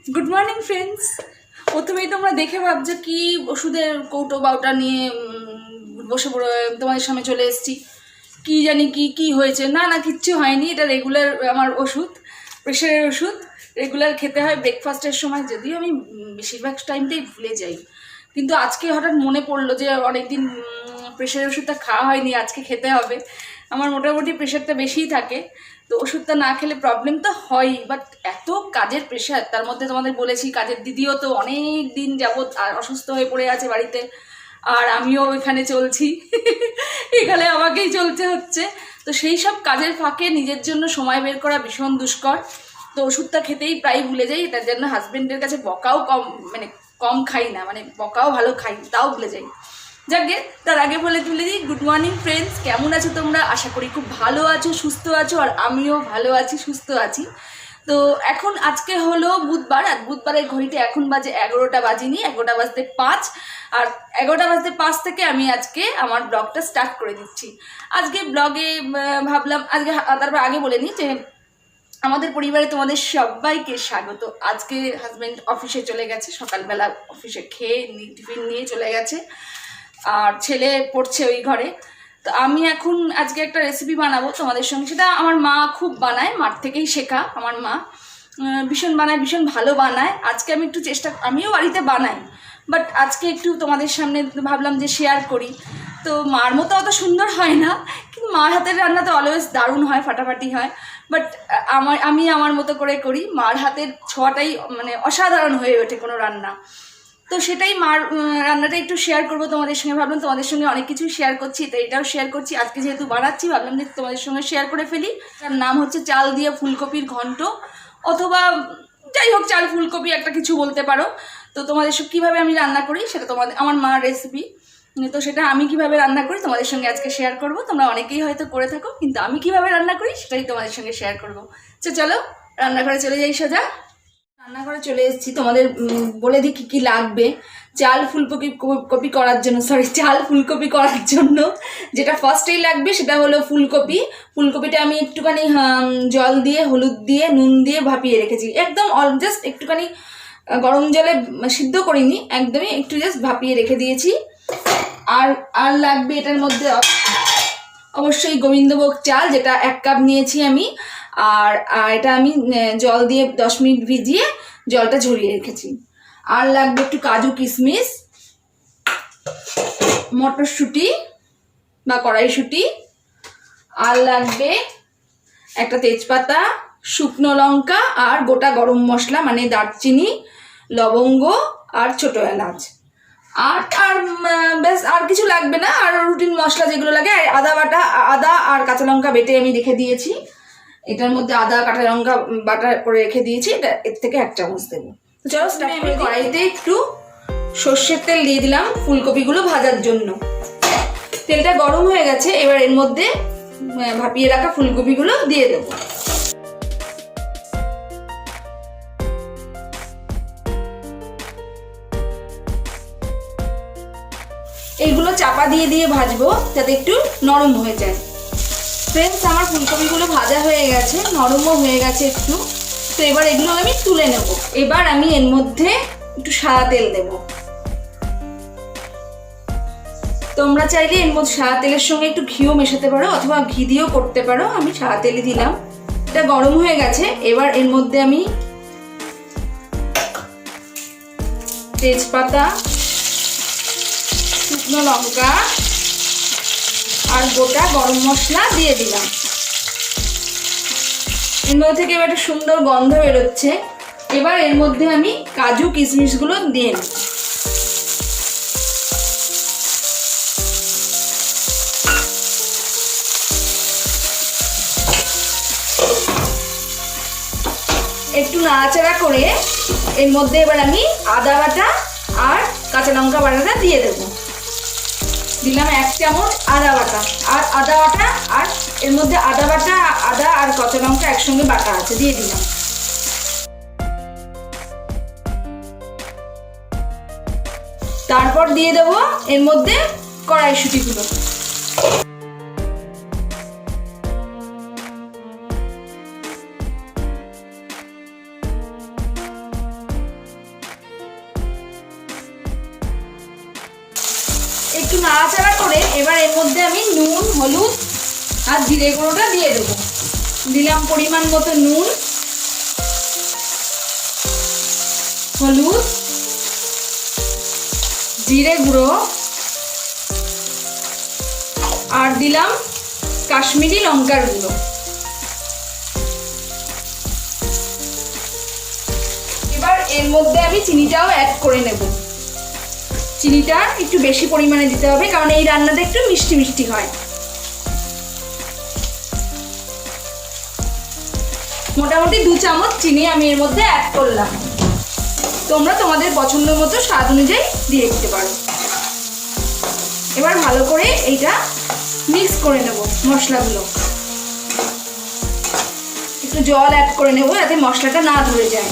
Good morning friends. প্রথমেই তোমরা দেখে ভাবছো কি ওষুধের কৌটো বাউটা নিয়ে বসে পড়ে তোমাদের সামনে চলে এসেছি। কি জানি কি কি হয়েছে। না না, কিচ্ছু হয়নি। এটা রেগুলার আমার ওষুধ, প্রেশারের ওষুধ। রেগুলার খেতে হয় ব্রেকফাস্টের সময়, যদিও আমি বেশিরভাগ টাইমটাই ভুলে যাই। কিন্তু আজকে হঠাৎ মনে পড়লো যে অনেকদিন প্রেশারের ওষুধটা খাওয়া হয়নি, আজকে খেতে হবে। আমার মোটামুটি প্রেশারটা বেশিই থাকে, তো ওষুধটা না খেলে প্রবলেম তো হয়ই। বাট এত কাজের প্রেশার, তার মধ্যে তোমাদের বলেছি কাজের দিদিও তো অনেক দিন যাবৎ অসুস্থ হয়ে পড়ে আছে বাড়িতে, আর আমিও এখানে চলছি এখানে আমাকেই চলতে হচ্ছে। তো সেই সব কাজের ফাঁকে নিজের জন্য সময় বের করা ভীষণ দুষ্কর। তো ওষুধটা খেতেই প্রায় ভুলে যাই। তার জন্য হাজব্যান্ডের কাছে বকাও কম খাই না, মানে বকাও ভালো খাই, তাও ভুলে যাই। যাকে তার আগে বলে তুলে দিই, গুড মর্নিং ফ্রেন্ডস, কেমন আছো তোমরা? আশা করি খুব ভালো আছো, সুস্থ আছো, আর আমিও ভালো আছি, সুস্থ আছি। তো এখন আজকে হলো বুধবার, আর বুধবারের ঘড়িতে এখন বাজে 11টা বাজিনি, 11টা বাজতে 5। আর 11টা বাজতে 5 থেকে আমি আজকে আমার ব্লগটা স্টার্ট করে দিচ্ছি। আজকে ব্লগে ভাবলাম আজকে, তারপর আগে বলে নিই যে আমাদের পরিবারে তোমাদের সবাইকে স্বাগত। আজকে হাজব্যান্ড অফিসে চলে গেছে, সকালবেলা অফিসে খেয়ে টিফিন নিয়ে চলে গেছে, আর ছেলে পড়ছে ওই ঘরে। তো আমি এখন আজকে একটা রেসিপি বানাবো তোমাদের সঙ্গে। সেটা আমার মা খুব বানায়, মার থেকেই শেখা। আমার মা ভীষণ বানায়, ভীষণ ভালো বানায়। আজকে আমি একটু আমিও বাড়িতে বানাই, বাট আজকে একটু তোমাদের সামনে ভাবলাম যে শেয়ার করি। তো মার মতো অত সুন্দর হয় না, কিন্তু মার হাতের রান্না তো অলওয়েজ দারুণ হয়, ফাটাফাটি হয়। বাট আমি আমার মতো করে করি। মার হাতের ছোঁয়াটাই মানে অসাধারণ হয়ে ওঠে কোনো রান্না। তো সেটাই মার রান্নাটা একটু শেয়ার করবো তোমাদের সঙ্গে। ভাবলাম তোমাদের সঙ্গে অনেক কিছুই শেয়ার করছি, তো এটাও শেয়ার করছি। আজকে যেহেতু বানাচ্ছি, ভাবলাম যে তোমাদের সঙ্গে শেয়ার করে ফেলি। তার নাম হচ্ছে চাল দিয়ে ফুলকপির ঘন্ট, অথবা যাই হোক চাল ফুলকপি একটা কিছু বলতে পারো। তো তোমাদের সব কীভাবে আমি রান্না করি সেটা আমার মার রেসিপি, তো সেটা আমি কিভাবে রান্না করি তোমাদের সঙ্গে আজকে শেয়ার করব। তোমরা অনেকেই হয়তো করে থাকো, কিন্তু আমি কিভাবে রান্না করি সেটাই তোমাদের সঙ্গে শেয়ার করব। চলো রান্নাঘরে চলে যাই সোজা। রান্নাঘরে চলে এসেছি, তোমাদের বলে দিই কী কী লাগবে। চাল ফুলকপি করার জন্য, চাল ফুলকপি করার জন্য যেটা ফার্স্টেই লাগবে সেটা হলো ফুলকপি। ফুলকপিটা আমি একটুখানি জল দিয়ে, হলুদ দিয়ে, নুন দিয়ে ভাপিয়ে রেখেছি। একদম জাস্ট একটুখানি গরম জলে সিদ্ধ করিনি, একদমই একটু জাস্ট ভাপিয়ে রেখে দিয়েছি। আর লাগবে এটার মধ্যে অবশ্যই গোবিন্দভোগ চাল, যেটা 1 কাপ নিয়েছি আমি। আর এটা আমি জল দিয়ে 10 মিনিট ভিজিয়ে জলটা ঝরিয়ে রেখেছি। আর লাগবে একটু কাজু কিশমিশ, মটরশুঁটি বা কড়াইশুঁটি। আর লাগবে একটা তেজপাতা, শুকনো লঙ্কা, আর গোটা গরম মশলা মানে দারচিনি, লবঙ্গ আর ছোটো এলাচ। আর ব্যাস, আর কিছু লাগবে না। আর রুটিন মশলা যেগুলো লাগে, আদা আর কাঁচা লঙ্কা বেটে আমি রেখে দিয়েছি। এটার মধ্যে আদা কাঁচা লঙ্কা বাটা করে রেখে দিয়েছি, এটা এর থেকে 1 চামচ দেবো। তো চলো স্টার্ট করে দিই। কড়াইতে একটু সর্ষের তেল দিয়ে দিলাম ফুলকপিগুলো ভাজার জন্য। তেলটা গরম হয়ে গেছে, এবার এর মধ্যে ভাপিয়ে রাখা ফুলকপিগুলো দিয়ে দেবো। এইগুলো চাপা দিয়ে দিয়ে ভাজবো যাতে একটু নরম হয়ে যায়। ফ্রেন্ডস, আমার ফুলকপিগুলো ভাজা হয়ে গেছে, নরমও হয়ে গেছে একটু। তো এবার এগুলো আমি তুলে নেব। এবার আমি এর মধ্যে একটু সাদা তেল দেব। তোমরা চাইলে এর মধ্যে সাদা তেলের সঙ্গে একটু ঘিও মেশাতে পারো, অথবা ঘি দিয়েও করতে পারো। আমি সাদা তেলই দিলাম। এটা গরম হয়ে গেছে, এবার এর মধ্যে আমি তেজপাতা, শুকনো লঙ্কা আর গোটা গরম মশলা দিয়ে দিলাম। এর মধ্যে থেকে এবার একটা সুন্দর গন্ধ বেরোচ্ছে। এবার এর মধ্যে আমি কাজু কিশমিশগুলো দিয়ে নেব। একটু নাড়াচাড়া করে এর মধ্যে এবার আমি আদা বাটা আর কাঁচা লঙ্কা বাটাটা দিয়ে দেবো। দিলাম 1 চামচ আদা বাটা, আর এর মধ্যে আদা আর কাঁচা লঙ্কা একসঙ্গে বাটা আছে, দিয়ে দিলাম। তারপর দিয়ে দেবো এর মধ্যে কড়াইশুঁটিগুলো। একটু নাড়াচাড়া করে এবার এর মধ্যে আমি নুন, হলুদ আর জিরে গুঁড়োটা দিয়ে দেবো। দিলাম পরিমাণ মতো নুন, হলুদ, জিরে গুঁড়ো আর দিলাম কাশ্মীরি লঙ্কার গুঁড়ো। এবার এর মধ্যে আমি চিনিটাও অ্যাড করে নেব। চিনিটা একটু বেশি পরিমাণে দিতে হবে, কারণ এই রান্নাটা একটু মিষ্টি মিষ্টি হয়। মোটামুটি 2 চামচ চিনি আমি এর মধ্যে অ্যাড করলাম। তোমরা তোমাদের পছন্দ মতো স্বাদ অনুযায়ী দিয়ে দিতে পারো। এবার ভালো করে এইটা মিক্স করে নেব মশলাগুলো। একটু জল অ্যাড করে নেব যাতে মশলাটা না ধরে যায়।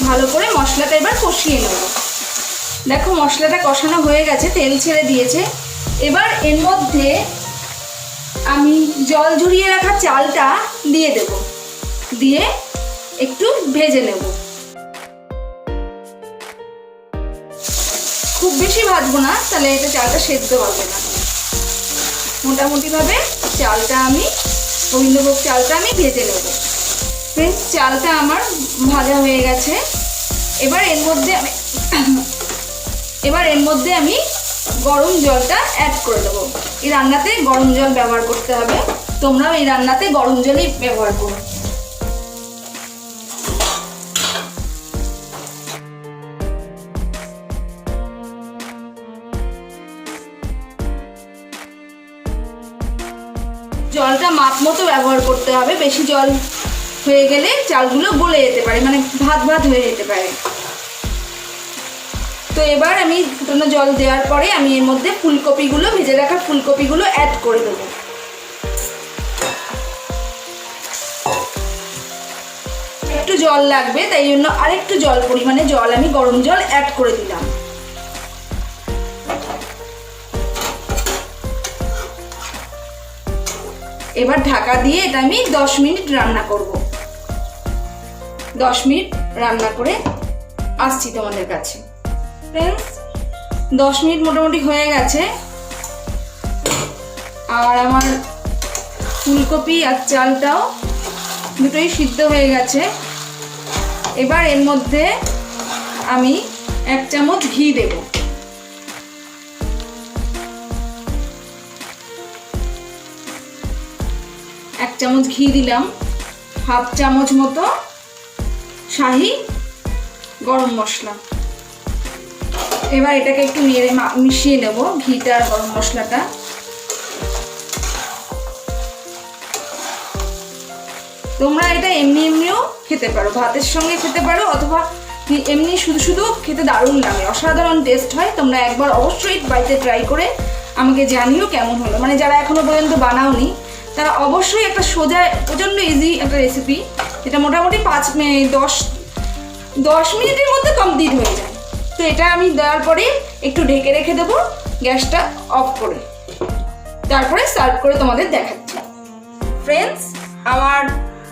ভালো করে মশলাটা এবার কষিয়ে নেব। দেখো মশলাটা কষানো হয়ে গেছে, তেল ছেড়ে দিয়েছে। এবার এর মধ্যে আমি জল ঝরিয়ে রাখা চালটা দিয়ে দেব, দিয়ে একটু ভেজে নেব। খুব বেশি ভাজবো না, তাহলে এটা চালটা সেদ্ধ হবে না। মোটামুটিভাবে চালটা আমি গোবিন্দভোগ চালটা আমি ভেজে নেব। ফ্রেন্ডস, চালটা আমার ভাজা হয়ে গেছে। এবার এর মধ্যে আমি গরম জলটা অ্যাড করে দেবো। এই রান্নাতে গরম জল ব্যবহার করতে হবে, তোমরাও এই রান্নাতে গরম জলই ব্যবহার করো। জলটা মাপ মতো ব্যবহার করতে হবে, বেশি জল হয়ে গেলে চালগুলো গলে যেতে পারে, মানে ভাত ভাত হয়ে যেতে পারে। তো এবার আমি ফুটানো জল দেওয়ার পরে আমি এর মধ্যে ফুলকপিগুলো, ভেজে রাখা ফুলকপিগুলো অ্যাড করে দেবো। একটু জল লাগবে, তাই জন্য আরেকটু পরিমাণে জল আমি গরম জল অ্যাড করে দিলাম। এবার ঢাকা দিয়ে এটা আমি 10 মিনিট রান্না করব। 10 মিনিট রান্না করে আসছি তোমাদের কাছে। ফ্রেন্ডস, 10 মিনিট মোটামুটি হয়ে গেছে আর আমার ফুলকপি আর চালটাও দুটোই সিদ্ধ হয়ে গেছে। এবার এর মধ্যে আমি 1 চামচ ঘি দেব। এক চামচ ঘি দিলাম, 1/2 চামচ মতো শাহি গরম মশলা। এবার এটাকে একটু মিশিয়ে নেব, ঘিটা আর গরম মশলাটা। তোমরা এটা এমনিও খেতে পারো, ভাতের সঙ্গে খেতে পারো, অথবা এমনি শুধু শুধু খেতে দারুণ লাগে, অসাধারণ টেস্ট হয়। তোমরা একবার অবশ্যই বাড়িতে ট্রাই করে আমাকে জানিও কেমন হলো। মানে যারা এখনো পর্যন্ত বানাওনি তারা অবশ্যই একটা সোজা, প্রচণ্ড ইজি একটা রেসিপি, যেটা মোটামুটি 10 মিনিটের মধ্যে কমপ্লিট হয়ে যায়। তো এটা আমি দেওয়ার পরে একটু ঢেকে রেখে দেবো গ্যাসটা অফ করে, তারপরে সার্ভ করে তোমাদের দেখাচ্ছি। ফ্রেন্ডস, আমার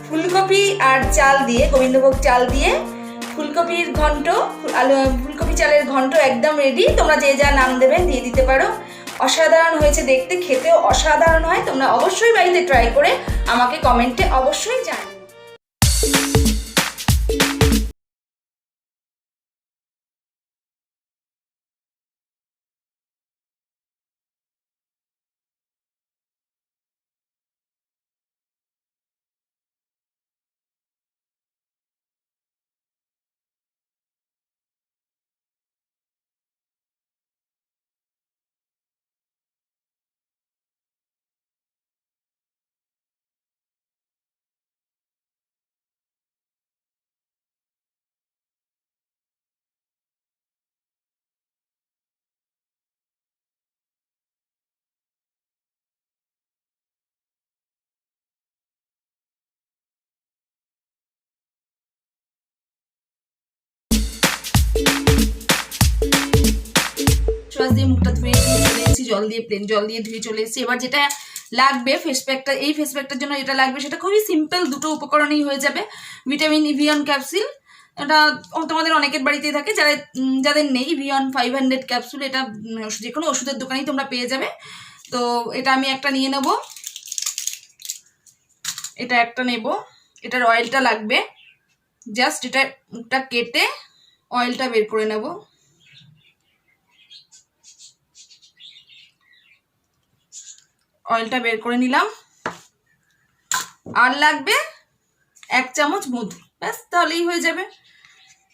ফুলকপি আর চাল দিয়ে, গোবিন্দভোগ চাল দিয়ে ফুলকপির ঘন্ট, ফুলকপি চালের ঘন্ট একদম রেডি। তোমরা যে যা নাম দেবেন দিয়ে দিতে পারো। অসাধারণ হয়েছে দেখতে, খেতেও অসাধারণ হয়। তোমরা অবশ্যই বাড়িতে ট্রাই করে আমাকে কমেন্টে অবশ্যই জানিও। দিয়ে মুখটা ধুয়ে চলে এসেছি, প্লেন জল দিয়ে ধুয়ে চলে এসেছি। এবার যেটা লাগবে ফেস প্যাকটা, এই ফেস প্যাকটার জন্য যেটা লাগবে সেটা খুবই সিম্পল, দুটো উপকরণেই হয়ে যাবে। ভিটামিন ইভিয়ন ক্যাপসুল, এটা তোমাদের অনেকের বাড়িতেই থাকে, যাদের নেই ভিয়ন 500 ক্যাপসুল, এটা যে কোনো ওষুধের দোকানেই তোমরা পেয়ে যাবে। তো এটা আমি একটা নিয়ে নেব, এটা একটা নেব। এটার অয়েলটা লাগবে, জাস্ট এটা কেটে অয়েলটা বের করে নেব। অয়েলটা বের করে নিলাম। আর লাগবে 1 চামচ মধু, ব্যাস তাহলেই হয়ে যাবে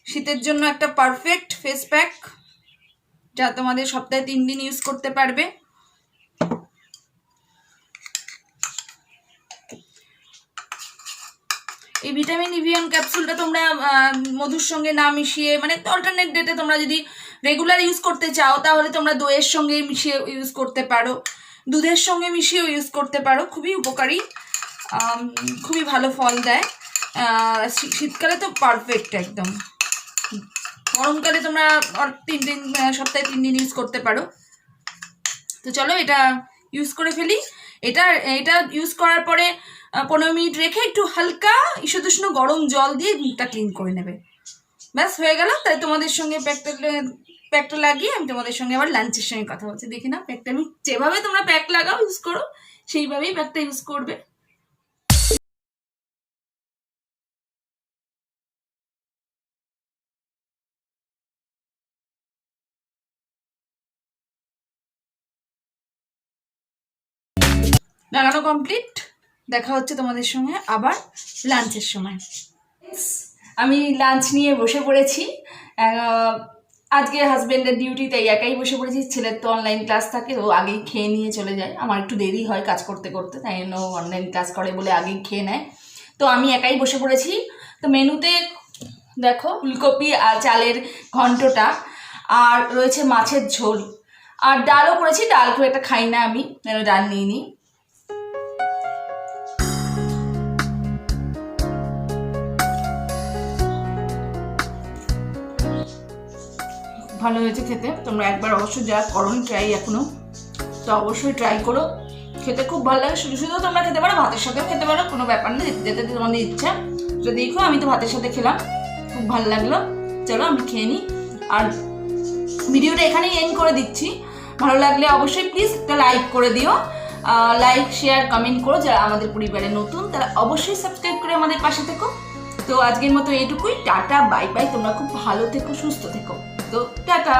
শীতের জন্য একটা পারফেক্ট ফেস প্যাক, যা তোমাদের সপ্তাহে 3 দিন ইউজ করতে পারবে। এই ভিটামিন ইভিয়ন ক্যাপসুলটা তোমরা মধুর সঙ্গে না মিশিয়ে, মানে অল্টারনেট ডেটে তোমরা যদি রেগুলার ইউজ করতে চাও তাহলে তোমরা দইয়ের সঙ্গে মিশিয়ে ইউজ করতে পারো, দুধের সঙ্গে মিশিয়েও ইউজ করতে পারো। খুবই উপকারী, খুবই ভালো ফল দেয়। শীতকালে তো পারফেক্ট একদম। গরমকালে তোমরা সপ্তাহে 3 দিন ইউজ করতে পারো। তো চলো এটা ইউজ করে ফেলি। এটা ইউজ করার পরে 15 মিনিট রেখে একটু হালকা ঈষদুষ্ণ গরম জল দিয়ে মুখটা ক্লিন করে নেবে, ব্যাস হয়ে গেল। তাই তোমাদের সঙ্গে প্যাকটা লাগিয়ে আমি তোমাদের সঙ্গে আবার লাঞ্চের সঙ্গে কথা বলছি। দেখি না প্যাকটা আমি যেভাবে তোমরা প্যাক লাগাও ইউজ করো সেইভাবেই প্যাকটা ইউজ করবে। লাগানো কমপ্লিট, দেখা হচ্ছে তোমাদের সঙ্গে আবার লাঞ্চের সময়। আমি লাঞ্চ নিয়ে বসে পড়েছি। আজকে হাজব্যান্ডের ডিউটি, তাই একাই বসে পড়েছি। ছেলের তো অনলাইন ক্লাস থাকে, ও আগেই খেয়ে নিয়ে চলে যায়। আমার একটু দেরি হয় কাজ করতে করতে, তাই জন্য অনলাইন ক্লাস করে বলে আগেই খেয়ে নেয়। তো আমি একাই বসে পড়েছি। তো মেনুতে দেখো ফুলকপি আর চালের ঘন্টটা, আর রয়েছে মাছের ঝোল, আর ডালও করেছি। ডাল খুব একটা খাই না আমি, ডাল নিয়ে নিই। ভালো হয়েছে খেতে। তোমরা একবার অবশ্যই যা করোনি ট্রাই এখনো, তো অবশ্যই ট্রাই করো, খেতে খুব ভালো লাগে। শুধু শুধু তোমরা খেতে পারো, ভাতের সাথেও খেতে পারো, কোনো ব্যাপার নেই, যেতে তোমাদের ইচ্ছা। তো দেখো আমি তো ভাতের সাথে খেলাম, খুব ভালো লাগলো। চলো আমি খেয়ে নিই, আর ভিডিওটা এখানেই এন্ড করে দিচ্ছি। ভালো লাগলে অবশ্যই প্লিজ একটা লাইক করে দিও, লাইক শেয়ার কমেন্ট করো। যারা আমাদের পরিবারে নতুন তারা অবশ্যই সাবস্ক্রাইব করে আমাদের পাশে থেকো। তো আজকের মতো এইটুকুই, টাটা বাই বাই। তোমরা খুব ভালো থেকো, সুস্থ থেকো। তো টাটা।